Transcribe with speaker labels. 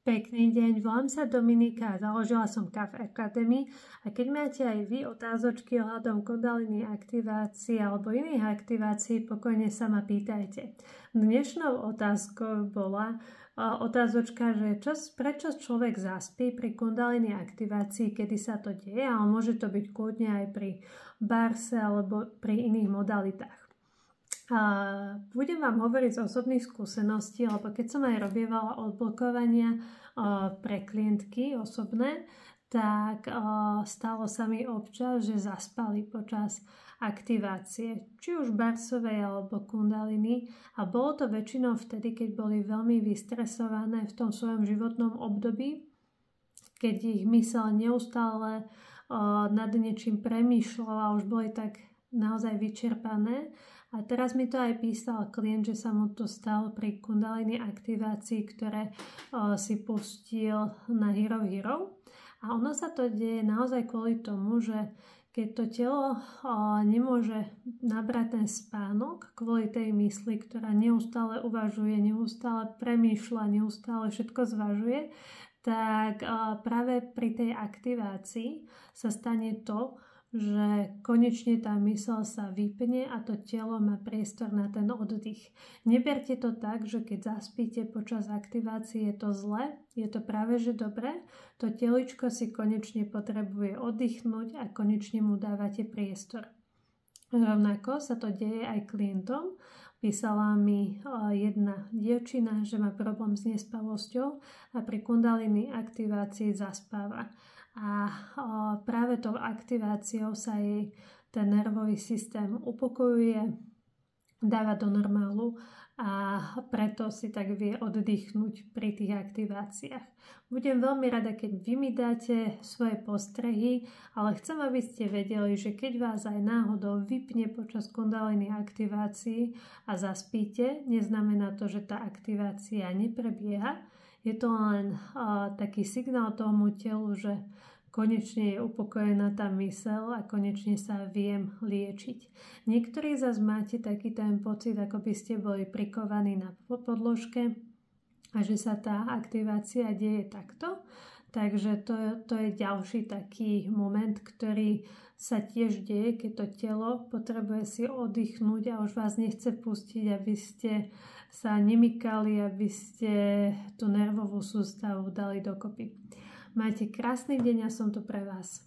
Speaker 1: Pekný deň, volám sa Dominika a založila som KAF Academy a keď máte aj vy otázočky ohľadom kundalini aktivácií alebo iných aktivácií, pokojne sa ma pýtajte. Dnešnou otázkou bola otázočka, že prečo človek zaspí pri kundalini aktivácii, kedy sa to deje, ale môže to byť kľudne aj pri barse alebo pri iných modalitách. Budem vám hovoriť z osobných skúseností, lebo keď som aj robievala odblokovania pre klientky osobné, tak stalo sa mi občas, že zaspali počas aktivácie, či už barsovej alebo kundaliny, a bolo to väčšinou vtedy, keď boli veľmi vystresované v tom svojom životnom období, keď ich myseľ neustále nad niečím premýšľala, už boli tak naozaj vyčerpané. A teraz mi to aj písal klient, že sa mu to stalo pri kundalini aktivácii, ktoré si pustil na Hero. A ono sa to deje naozaj kvôli tomu, že keď to telo nemôže nabrať ten spánok kvôli tej mysli, ktorá neustále uvažuje, neustále premýšľa, neustále všetko zvažuje, tak práve pri tej aktivácii sa stane to, že konečne tá myseľ sa vypne a to telo má priestor na ten oddych. Neberte to tak, že keď zaspíte počas aktivácie je to zle, je to práve že dobre, to teličko si konečne potrebuje oddychnúť a konečne mu dávate priestor. Rovnako sa to deje aj klientom. Písala mi jedna dievčina, že má problém s nespavosťou a pri kundalini aktivácii zaspáva. A práve tou aktiváciou sa jej ten nervový systém upokojuje, dáva do normálu a preto si tak vie oddychnúť pri tých aktiváciách. Budem veľmi rada, keď vy mi dáte svoje postrehy, ale chcem, aby ste vedeli, že keď vás aj náhodou vypne počas kundalini aktivácií a zaspíte, neznamená to, že tá aktivácia neprebieha. Je to len taký signál tomu telu, že konečne je upokojená tá myseľ a konečne sa viem liečiť. Niektorí zase máte taký ten pocit, ako by ste boli prikovaní na podložke a že sa tá aktivácia deje takto. Takže to je ďalší taký moment, ktorý sa tiež deje, keď to telo potrebuje si oddychnúť a už vás nechce pustiť, aby ste sa nemykali, aby ste tú nervovú sústavu dali dokopy. Majte krásny deň a som tu pre vás.